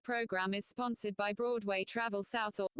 program is sponsored by Broadway Travel South.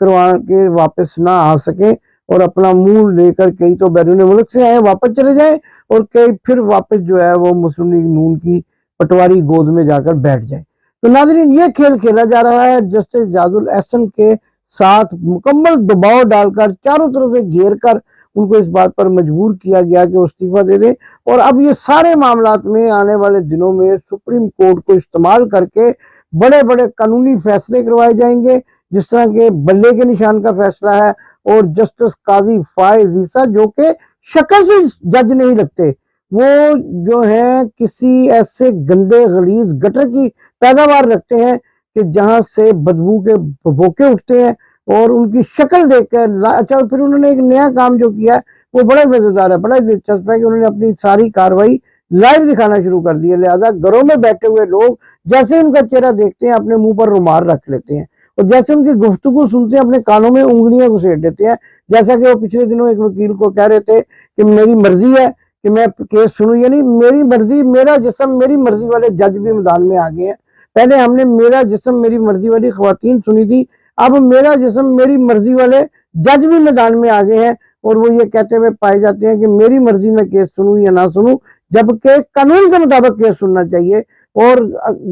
کروا کے واپس نہ آ سکیں اور اپنا منہ لے کر کئی تو بیرون ملک سے آئے واپس چلے جائیں اور کئی پھر واپس جو ہے وہ مسلم لیگ نون کی پٹواری گود میں جا کر بیٹھ جائیں۔ تو ناظرین یہ کھیل کھیلا جا رہا ہے جسٹس اعجاز الاحسن کے ساتھ مکمل دباؤ ڈال کر چاروں طرف سے گھیر کر ان کو اس بات پر مجبور کیا گیا کہ وہ استعفیٰ دے دیں، اور اب یہ سارے معاملات میں آنے والے دنوں میں سپریم کورٹ کو استعمال کر کے بڑے بڑے قانونی فیصلے کروائے جائیں گے، جس طرح کے بلے کے نشان کا فیصلہ ہے، اور جسٹس قاضی فائز عیسیٰ جو کہ شکل سے جج نہیں لگتے، وہ جو ہیں کسی ایسے گندے غلیظ گٹر کی پیداوار رکھتے ہیں کہ جہاں سے بدبو کے بھوکے اٹھتے ہیں، اور ان کی شکل دیکھ کر اچھا پھر انہوں نے ایک نیا کام جو کیا ہے وہ بڑا مزیدار ہے، بڑا دلچسپ ہے کہ انہوں نے اپنی ساری کاروائی لائیو دکھانا شروع کر دی ہے، لہٰذا گھروں میں بیٹھے ہوئے لوگ جیسے ان کا چہرہ دیکھتے ہیں اپنے منہ پر رومال رکھ لیتے ہیں، اور جیسے ان کی گفتگو سنتے ہیں اپنے کانوں میں انگلیاں گھسیٹ دیتے ہیں، جیسا کہ وہ پچھلے دنوں ایک وکیل کو کہہ رہے تھے کہ میری مرضی ہے کہ میں کیس سنوں، یعنی میری مرضی میرا جسم میری مرضی والے جج بھی میدان میں آ گئے ہیں۔ پہلے ہم نے میرا جسم میری مرضی والی خواتین سنی تھی، اب میرا جسم میری مرضی والے جج بھی میدان میں آ گئے ہیں، اور وہ یہ کہتے ہوئے پائے جاتے ہیں کہ میری مرضی میں کیس سنوں یا نہ سنوں، جبکہ قانون کے مطابق کیس سننا چاہیے، اور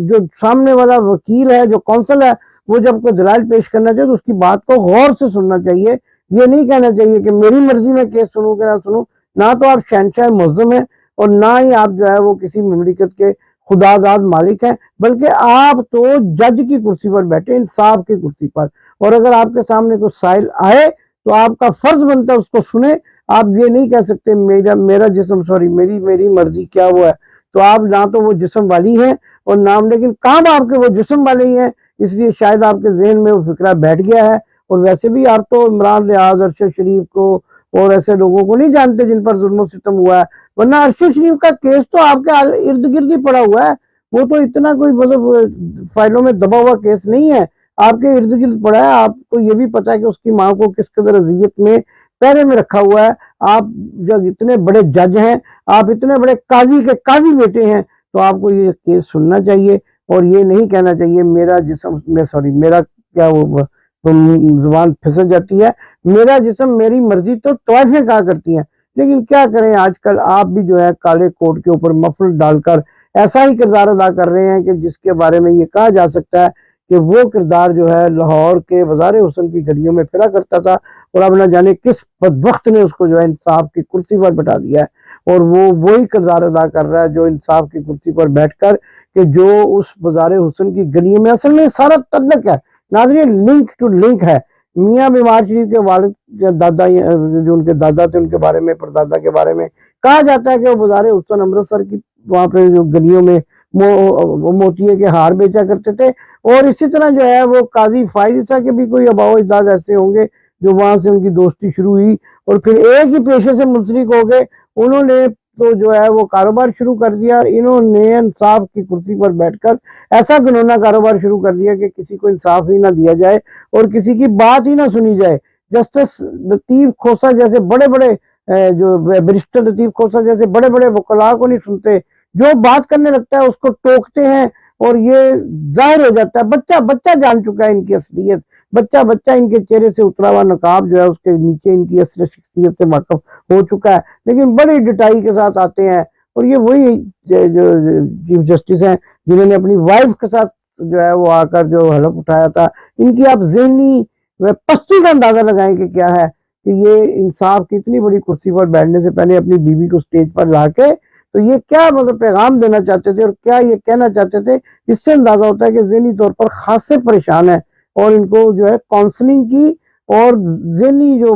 جو سامنے والا وکیل ہے جو کونسل ہے وہ جب کوئی دلائل پیش کرنا چاہیے تو اس کی بات کو غور سے سننا چاہیے، یہ نہیں کہنا چاہیے کہ میری مرضی میں کیس سنوں کہ نہ سنوں۔ نہ تو آپ شہنشاہ معظم ہیں اور نہ ہی آپ جو ہے وہ کسی مملکت کے خدازاد مالک ہیں، بلکہ آپ تو جج کی کرسی پر بیٹھے، انصاف کی کرسی پر، اور اگر آپ کے سامنے کوئی سائل آئے تو آپ کا فرض بنتا ہے اس کو سنیں۔ آپ یہ نہیں کہہ سکتے میرا جسم میری مرضی کیا وہ ہے، تو آپ نہ تو وہ جسم والی ہیں اور نہ، لیکن کام آپ کے وہ جسم والے ہی ہیں، اس لیے شاید آپ کے ذہن میں وہ فکرہ بیٹھ گیا ہے۔ اور ویسے بھی آپ تو عمران ریاض، ارشد شریف کو اور ایسے لوگوں کو نہیں جانتے جن پر ظلم و ستم ہوا ہے، ورنہ ارشد شریف کا کیس تو آپ کے ارد گرد ہی پڑا ہوا ہے، وہ تو اتنا کوئی مطلب فائلوں میں دبا ہوا کیس نہیں ہے، آپ کے ارد گرد پڑا ہے۔ آپ کو یہ بھی پتا ہے کہ اس کی ماں کو کس قدر اذیت میں پہرے میں رکھا ہوا ہے۔ آپ جب اتنے بڑے جج ہیں، آپ اتنے بڑے قاضی کے قاضی بیٹے ہیں، تو آپ کو یہ کیس سننا چاہیے اور یہ نہیں کہنا چاہیے میرا جسم میرا کیا وہ زبان پھسل جاتی ہے، میرا جسم میری مرضی تو طوائفیں کہا کرتی ہیں، لیکن کیا کریں آج کل آپ بھی جو ہے کالے کوٹ کے اوپر مفل ڈال کر ایسا ہی کردار ادا کر رہے ہیں کہ جس کے بارے میں یہ کہا جا سکتا ہے کہ وہ کردار جو ہے لاہور کے بازار حسن کی گلیوں میں پھرا کرتا تھا، اور اب نہ جانے کس بدبخت نے اس کو جو ہے انصاف کی کرسی پر بٹھا دیا ہے، اور وہ وہی کردار ادا کر رہا ہے جو انصاف کی کرسی پر بیٹھ کر کہ جو اس بازار حسن کی گلیوں میں اصل میں سارا تعلق ہے ناظرین، لنک ٹو لنک ہے۔ میاں بیمار شریف کے والد دادا جو ان کے دادا تھے ان کے بارے میں، پردادا کے بارے میں کہا جاتا ہے کہ وہ بازار حسن امرتسر کی وہاں پہ جو گلیوں میں موتیے کے ہار بیچا کرتے تھے، اور اسی طرح جو ہے وہ قاضی فائز عیسیٰ کے بھی کوئی آباء و اجداد ایسے ہوں گے جو وہاں سے ان کی دوستی شروع ہوئی اور پھر ایک ہی پیشے سے منسلک ہو گئے، انہوں نے تو جو ہے وہ کاروبار شروع کر دیا، اور انہوں نے انصاف کی کرسی پر بیٹھ کر ایسا گنونا کاروبار شروع کر دیا کہ کسی کو انصاف ہی نہ دیا جائے اور کسی کی بات ہی نہ سنی جائے۔ جسٹس لطیف کھوسہ جیسے بڑے بڑے جو بیرسٹر لطیف کھوسہ جیسے بڑے بڑے وکلاء کو نہیں سنتے، جو بات کرنے لگتا ہے اس کو ٹوکتے ہیں، اور یہ ظاہر ہو جاتا ہے بچہ جان چکا ہے ان کی اصلیت، بچہ ان کے چہرے سے اترا ہوا نقاب جو ہے اس کے نیچے ان کی اصل شخصیت سے واقف ہو چکا ہے، لیکن بڑی ڈٹائی کے ساتھ آتے ہیں، اور یہ وہی جو چیف جسٹس ہیں جنہوں نے اپنی وائف کے ساتھ جو ہے وہ آ کر جو حلف اٹھایا تھا، ان کی آپ ذہنی پستی کا اندازہ لگائیں کہ کیا ہے کہ یہ انصاف کی اتنی بڑی کرسی پر بیٹھنے سے پہلے اپنی بیوی کو سٹیج پر لا کے تو یہ کیا مطلب پیغام دینا چاہتے تھے اور کیا یہ کہنا چاہتے تھے، اس سے اندازہ ہوتا ہے کہ ذہنی طور پر خاصے پریشان ہیں، اور ان کو جو ہے کاؤنسلنگ کی اور ذہنی جو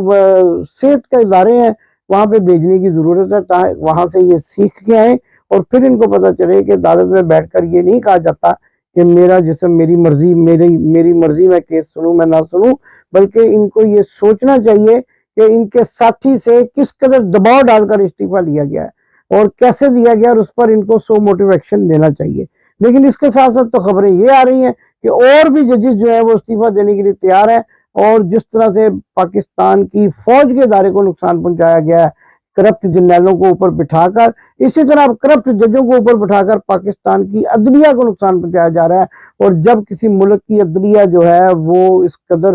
صحت کے ادارے ہیں وہاں پہ بھیجنے کی ضرورت ہے تاکہ وہاں سے یہ سیکھ کے آئیں اور پھر ان کو پتہ چلے کہ عدالت میں بیٹھ کر یہ نہیں کہا جاتا کہ میرا جسم میری مرضی، میری مرضی میں کیس سنوں میں نہ سنوں، بلکہ ان کو یہ سوچنا چاہیے کہ ان کے ساتھی سے کس قدر دباؤ ڈال کر استعفیٰ لیا گیا ہے اور کیسے دیا گیا، اور اس پر ان کو سو موٹیو ایکشن لینا چاہیے۔ لیکن اس کے ساتھ ساتھ تو خبریں یہ آ رہی ہیں کہ اور بھی ججز جو ہے وہ استعفیٰ دینے کے لیے تیار ہیں، اور جس طرح سے پاکستان کی فوج کے ادارے کو نقصان پہنچایا گیا ہے کرپٹ جرنیلوں کو اوپر بٹھا کر، اسی طرح کرپٹ ججوں کو اوپر بٹھا کر پاکستان کی عدلیہ کو نقصان پہنچایا جا رہا ہے، اور جب کسی ملک کی عدلیہ جو ہے وہ اس قدر